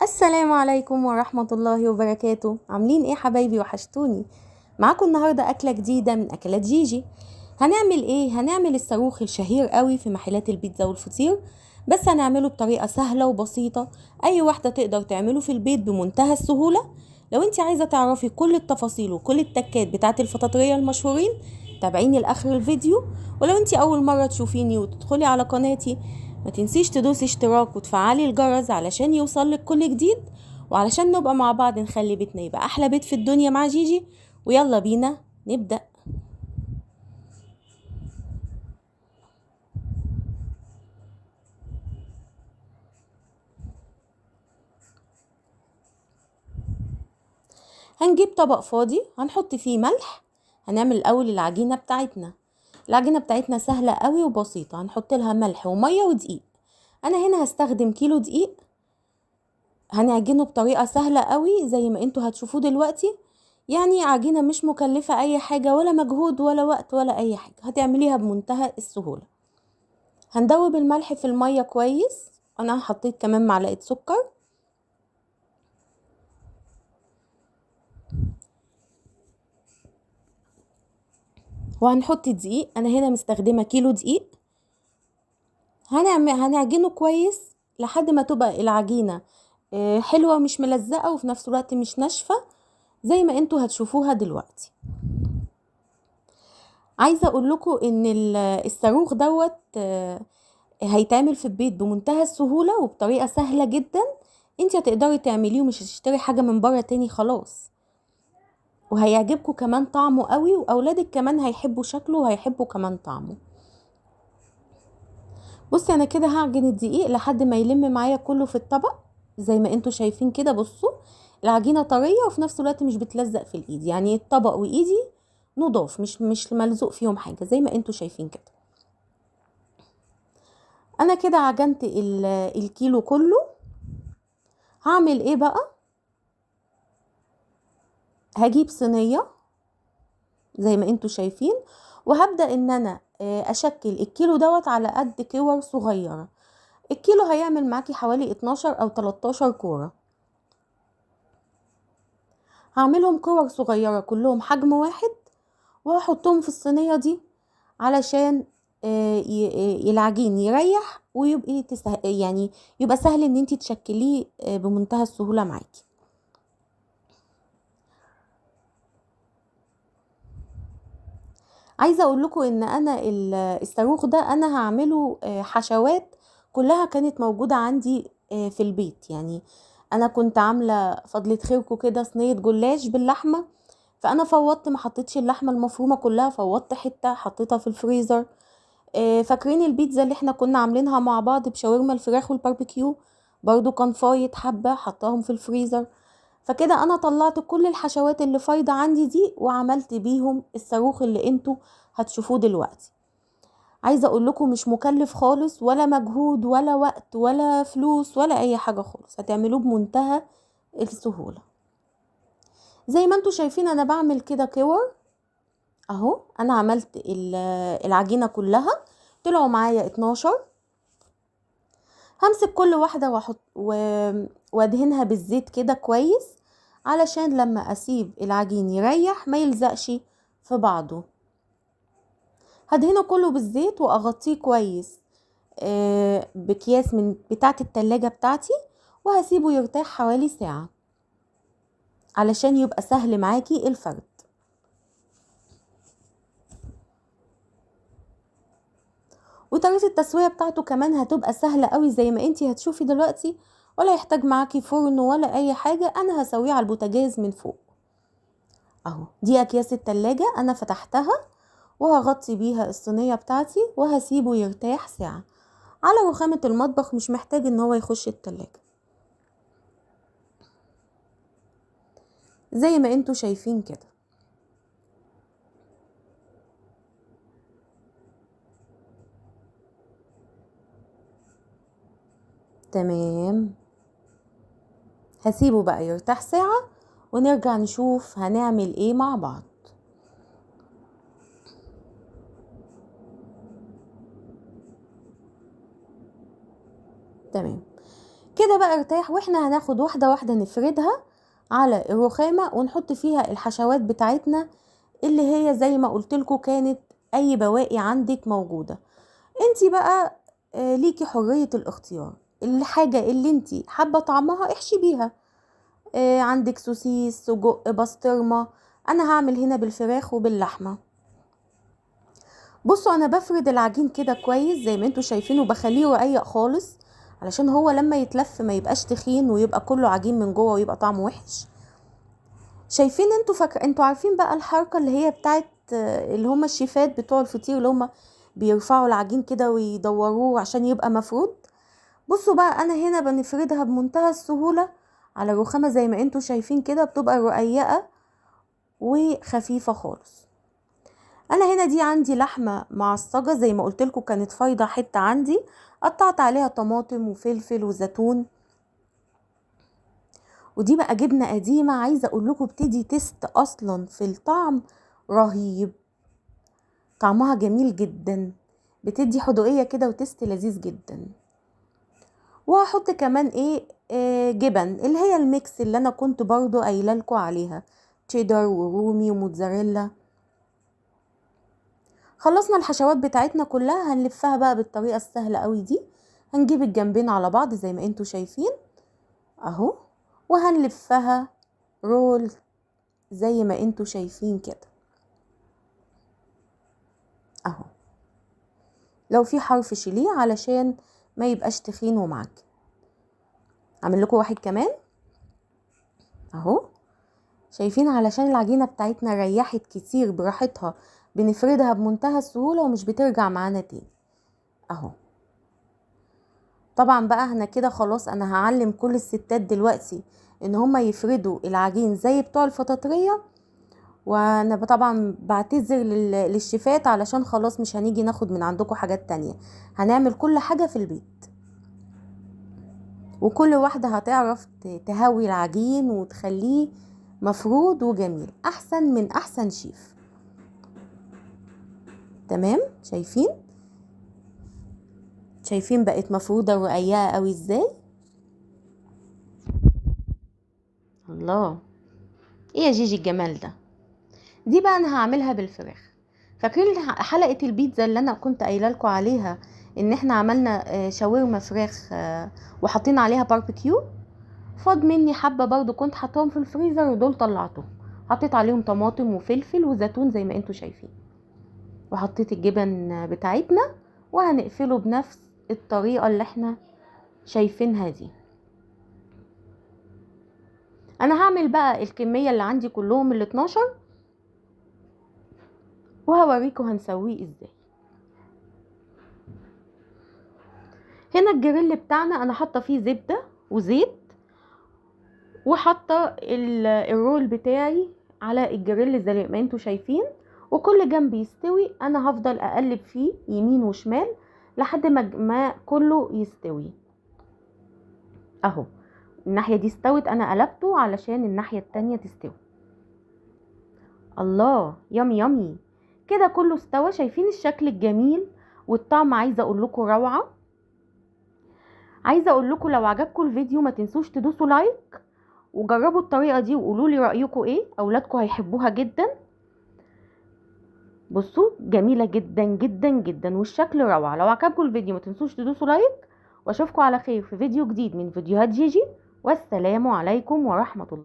السلام عليكم ورحمة الله وبركاته. عاملين ايه حبايبي؟ وحشتوني. معاكم النهاردة أكلة جديدة من أكلات جيجي. هنعمل ايه؟ هنعمل الصاروخ الشهير قوي في محلات البيتزا والفطير، بس هنعمله بطريقة سهلة وبسيطة. أي واحدة تقدر تعمله في البيت بمنتهى السهولة. لو انت عايزة تعرفي كل التفاصيل وكل التكات بتاعت الفطاطرية المشهورين، تابعيني لآخر الفيديو. ولو انت أول مرة تشوفيني وتدخلي على قناتي، ما تنسيش تدوسي اشتراك وتفعلي الجرس علشان يوصلك كل جديد، وعلشان نبقى مع بعض نخلي بيتنا يبقى أحلى بيت في الدنيا مع جيجي. ويلا بينا نبدأ. هنجيب طبق فاضي هنحط فيه ملح. هنعمل الأول العجينة بتاعتنا. العجينة بتاعتنا سهلة قوي وبسيطة، هنحط لها ملح ومية ودقيق. أنا هنا هستخدم كيلو دقيق. هنعجنه بطريقة سهلة قوي زي ما انتوا هتشوفوه دلوقتي. يعني عجينة مش مكلفة أي حاجة ولا مجهود ولا وقت ولا أي حاجة، هتعمليها بمنتهى السهولة. هندوب الملح في المية كويس. أنا حطيت كمان معلقة سكر. وهنحط دقيق، أنا هنا مستخدمة كيلو دقيق. هنعجنه كويس لحد ما تبقى العجينة حلوة مش ملزقة وفي نفس الوقت مش ناشفة زي ما انتوا هتشوفوها دلوقتي. عايزة اقول لكم ان الصاروخ دوت هيتعمل في البيت بمنتهى السهولة وبطريقة سهلة جدا. انت هتقدري تعمليه ومش هتشتري حاجة من بره تاني خلاص. وهيعجبكم كمان طعمه قوي، واولادك كمان هيحبوا شكله وهيحبوا كمان طعمه. بصي انا كده هعجن الدقيق لحد ما يلم معايا كله في الطبق. زي ما انتوا شايفين كده، بصوا العجينة طرية وفي نفس الوقت مش بتلزق في الايد، يعني الطبق وايدي نضاف، مش ملزوق فيهم حاجة زي ما انتوا شايفين كده. انا كده عجنت الكيلو كله. هعمل ايه بقى؟ هجيب صينية زي ما انتوا شايفين، وهبدأ ان انا اشكل الكيلو دوت على قد كور صغيرة. الكيلو هيعمل معاكي حوالي 12 او 13 كورة. هعملهم كور صغيرة كلهم حجم واحد، وهحطهم في الصينية دي علشان العجين يريح ويبقى يعني يبقى سهل ان انتي تشكليه بمنتهى السهولة معاكي. عايزة اقول لكم ان انا الصاروخ ده انا هعمله حشوات كلها كانت موجودة عندي في البيت. يعني انا كنت عاملة فضلة خيركم كده صينية جلاش باللحمة، فانا فوضت ما حطيتش اللحمة المفرومة كلها، فوضت حتة حطيتها في الفريزر. فاكرين البيتزا اللي احنا كنا عاملينها مع بعض بشاورما الفراخ والباربيكيو؟ برضو كان فايض حبة حطاهم في الفريزر. فكده انا طلعت كل الحشوات اللي فايضة عندي دي وعملت بيهم الصاروخ اللي انتوا هتشوفوه دلوقتي. عايزة اقول لكم مش مكلف خالص، ولا مجهود ولا وقت ولا فلوس ولا اي حاجة خالص، هتعملوه بمنتهى السهولة. زي ما انتوا شايفين انا بعمل كده كور اهو. انا عملت العجينة كلها، طلعوا معايا 12. همسك كل واحدة وادهنها بالزيت كده كويس علشان لما اسيب العجين يريح ما يلزقش في بعضه. هدهنه كله بالزيت واغطيه كويس بكياس من بتاعة التلاجة بتاعتي، وهسيبه يرتاح حوالي ساعة علشان يبقى سهل معاكي الفرد. وطريقة التسوية بتاعته كمان هتبقى سهلة قوي زي ما انتي هتشوفي دلوقتي، ولا يحتاج معاكي فرن ولا اي حاجة. انا هسويه على البوتاجاز من فوق اهو. دي اكياس التلاجة انا فتحتها، وهغطي بيها الصينية بتاعتي وهسيبه يرتاح ساعة على رخامة المطبخ، مش محتاج ان هو يخش التلاجة زي ما انتوا شايفين كده. تمام، هسيبه بقى يرتاح ساعة ونرجع نشوف هنعمل ايه مع بعض. تمام، كده بقى ارتاح. واحنا هناخد واحدة واحدة نفردها على الرخامة ونحط فيها الحشوات بتاعتنا اللي هي زي ما قلتلكوا كانت اي بواقي عندك موجودة. انتي بقى ليكي حرية الاختيار، الحاجة اللي انتي حابة طعمها احشي بيها. عندك سوسيس، سجق، بسطرمة. انا هعمل هنا بالفراخ وباللحمة. بصوا انا بفرد العجين كده كويس زي ما انتوا شايفين، وبخليه رقيق خالص علشان هو لما يتلف ما يبقاش تخين ويبقى كله عجين من جوه ويبقى طعمه وحش. شايفين انتوا انتوا عارفين بقى الحركة اللي هي بتاعت اللي هم الشيفات بتوع الفطير، اللي هم بيرفعوا العجين كده ويدوروه عشان يبقى مفرود. بصوا بقى انا هنا بنفردها بمنتهى السهولة على الرخامة زي ما انتوا شايفين كده، بتبقى رقيقة وخفيفة خالص. انا هنا دي عندي لحمة معصجة زي ما قلتلكوا، كانت فايضة حتة عندي، قطعت عليها طماطم وفلفل وزيتون. ودي بقى جبنة قديمة، عايزة اقول لكم بتدي تيست اصلا في الطعم رهيب، طعمها جميل جدا، بتدي حدوقية كده وتيست لذيذ جدا. وهحط كمان جبن اللي هي الميكس اللي انا كنت برضو قايله لكم عليها، تشيدر ورومي وموتزاريلا. خلصنا الحشوات بتاعتنا كلها، هنلفها بقى بالطريقة السهلة قوي دي. هنجيب الجنبين على بعض زي ما انتوا شايفين اهو، وهنلفها رول زي ما انتوا شايفين كده اهو. لو في حرف شيليه علشان ما يبقاش تخين ومعجن. اعمل لكم واحد كمان اهو. شايفين علشان العجينة بتاعتنا ريحت كتير براحتها، بنفردها بمنتهى السهولة ومش بترجع معانا تاني اهو. طبعا بقى احنا كده خلاص، انا هعلم كل الستات دلوقتي ان هما يفردوا العجين زي بتوع الفطاطرية. وانا طبعا بعتذر للشيفات علشان خلاص مش هنيجي ناخد من عندكم حاجات تانية، هنعمل كل حاجة في البيت، وكل واحدة هتعرف تهوي العجين وتخليه مفرود وجميل احسن من احسن شيف. تمام، شايفين بقت مفرودة ورقيقة قوي ازاي. الله، ايه يا جيجي الجمال ده. دي بقى انا هعملها بالفراخ. فاكرين حلقة البيتزا اللي انا كنت قايله لكم عليها، ان احنا عملنا شاورما فراخ وحطينا عليها باربيكيو؟ فاض مني حبة برضو كنت حطهم في الفريزر ودول طلعتهم، حطيت عليهم طماطم وفلفل وزيتون زي ما انتوا شايفين، وحطيت الجبن بتاعتنا، وهنقفله بنفس الطريقة اللي احنا شايفينها دي. انا هعمل بقى الكمية اللي عندي كلهم ال 12 وهوريكم هنسويه ازاي. هنا الجريل بتاعنا انا حاطه فيه زبدة وزيت، وحاطه الرول بتاعي على الجريل زي ما انتوا شايفين، وكل جنب يستوي انا هفضل اقلب فيه يمين وشمال لحد ما كله يستوي اهو. الناحية دي استوت، انا قلبته علشان الناحية التانية تستوي. الله، يامي يامي كده كله استوى. شايفين الشكل الجميل والطعم، عايزة اقول لكم روعة. عايزة اقول لكم لو عجبكم الفيديو ما تنسوش تدوسوا لايك وجربوا الطريقة دي وقولوا لي رأيكم ايه، اولادكم هيحبوها جدا. بصوا جميلة جدا جدا جدا والشكل روعة. لو عجبكم الفيديو ما تنسوش تدوسوا لايك، واشوفكم على خير في فيديو جديد من فيديوهات جيجي، والسلام عليكم ورحمة الله.